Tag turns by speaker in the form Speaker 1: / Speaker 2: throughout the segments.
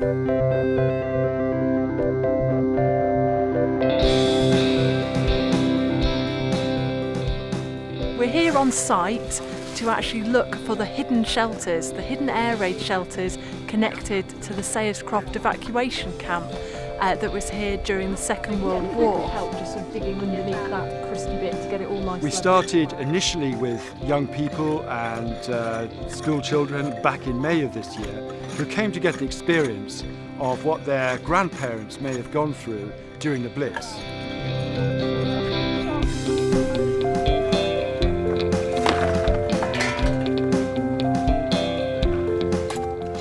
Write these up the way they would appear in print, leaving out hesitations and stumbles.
Speaker 1: We're here on site to actually look for the hidden shelters, the hidden air raid shelters connected to the Croft evacuation camp that was here during the Second World War. Help just sort of digging underneath that crusty bit to get it all nice.
Speaker 2: We started initially with young people and school children back in May of this year who came to get the experience of what their grandparents may have gone through during the Blitz.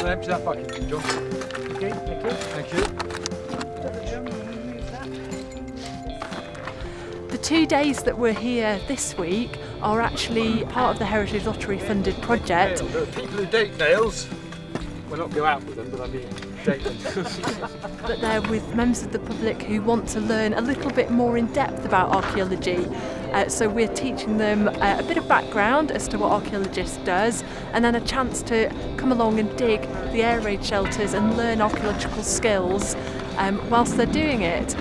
Speaker 2: Empty that bucket, John. Okay, thank you. Thank you.
Speaker 1: The 2 days that we're here this week are actually part of the Heritage Lottery funded project.
Speaker 2: There are people who date nails. Well, not go out with them, but I mean date them.
Speaker 1: But they're with members of the public who want to learn a little bit more in depth about archaeology. So we're teaching them a bit of background as to what archaeologists does, and then a chance to come along and dig the air raid shelters and learn archaeological skills whilst they're doing it.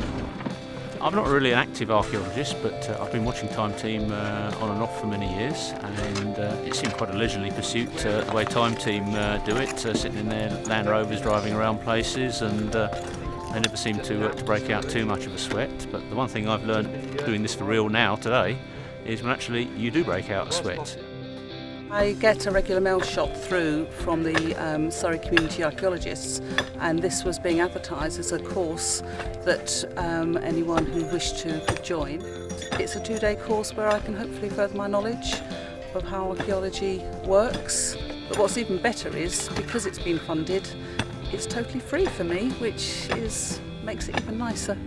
Speaker 3: I'm not really an active archaeologist, but I've been watching Time Team on and off for many years, and it seemed quite a leisurely pursuit the way Time Team do it, sitting in their Land Rovers driving around places, and they never seem to break out too much of a sweat. But the one thing I've learned doing this for real now today is when actually you do break out a sweat.
Speaker 4: I get a regular mail shot through from the Surrey community archaeologists, and this was being advertised as a course that anyone who wished to could join. It's a 2-day course where I can hopefully further my knowledge of how archaeology works. But what's even better is, because it's been funded, it's totally free for me, which makes it even nicer.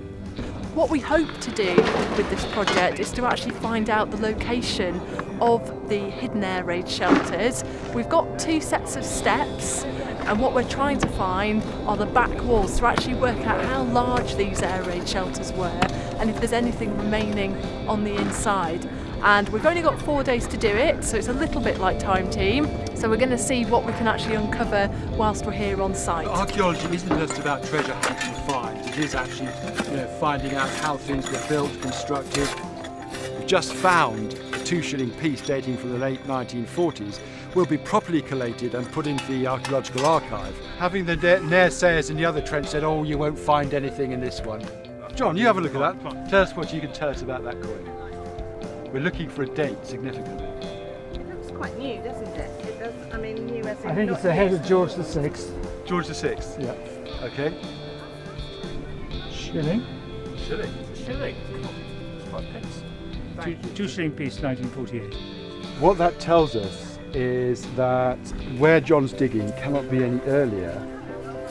Speaker 1: What we hope to do with this project is to actually find out the location of the hidden air raid shelters. We've got 2 sets of steps, and what we're trying to find are the back walls to actually work out how large these air raid shelters were and if there's anything remaining on the inside. And we've only got 4 days to do it, so it's a little bit like Time Team. So we're going to see what we can actually uncover whilst we're here on site.
Speaker 2: Archaeology isn't just about treasure hunting and finds. It is actually, finding out how things were built, constructed. We've just found a 2-shilling piece dating from the late 1940s. Will be properly collated and put into the Archaeological archive. Having the naysayers in the other trench said, "Oh, you won't find anything in this one." John, you have a look at that. Tell us what you can tell us about that coin. We're looking for a date, significantly.
Speaker 5: It looks quite new, doesn't it? It does. I mean, new as in.
Speaker 6: I think it's the head of George VI.
Speaker 2: George VI?
Speaker 6: Yeah.
Speaker 2: Okay.
Speaker 6: Shilling.
Speaker 2: Shilling.
Speaker 3: Shilling. It's 5 pence.
Speaker 6: 2-shilling piece, 1948.
Speaker 2: What that tells us is that where John's digging cannot be any earlier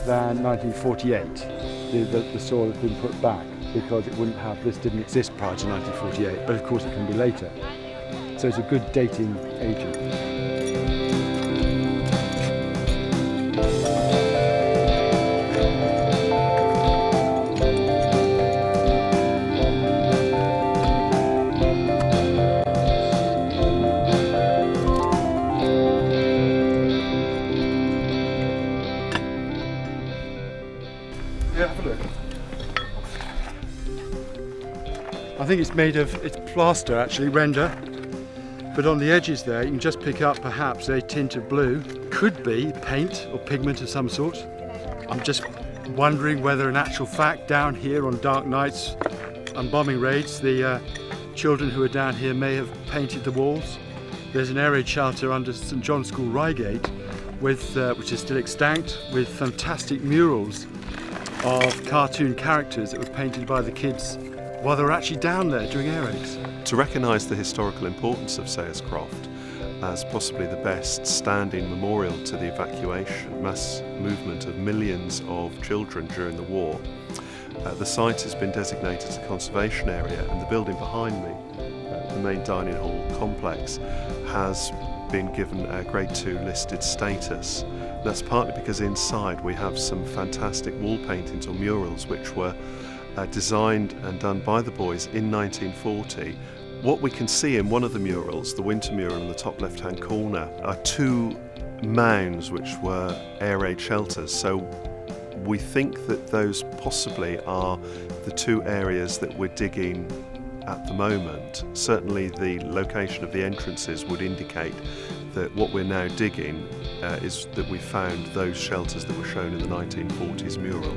Speaker 2: than 1948. The soil has been put back because this didn't exist prior to 1948, but of course it can be later. So it's a good dating agent. Have a look. I think it's plaster actually, render, but on the edges there you can just pick up perhaps a tint of blue. Could be paint or pigment of some sort. I'm just wondering whether in actual fact down here on dark nights and bombing raids the children who are down here may have painted the walls. There's an air raid shelter under St John's School Reigate which is still extant, with fantastic murals of cartoon characters that were painted by the kids while they were actually down there doing air raids.
Speaker 7: To recognise the historical importance of Croft as possibly the best standing memorial to the evacuation, mass movement of millions of children during the war, the site has been designated as a conservation area, and the building behind me, the main dining hall complex, has been given a Grade 2 listed status. That's partly because inside we have some fantastic wall paintings or murals which were designed and done by the boys in 1940. What we can see in one of the murals, the winter mural in the top left-hand corner, are 2 mounds which were air raid shelters. So We think that those possibly are the two areas that we're digging at the moment. Certainly the location of the entrances would indicate that what we're now digging is that we found those shelters that were shown in the 1940s mural.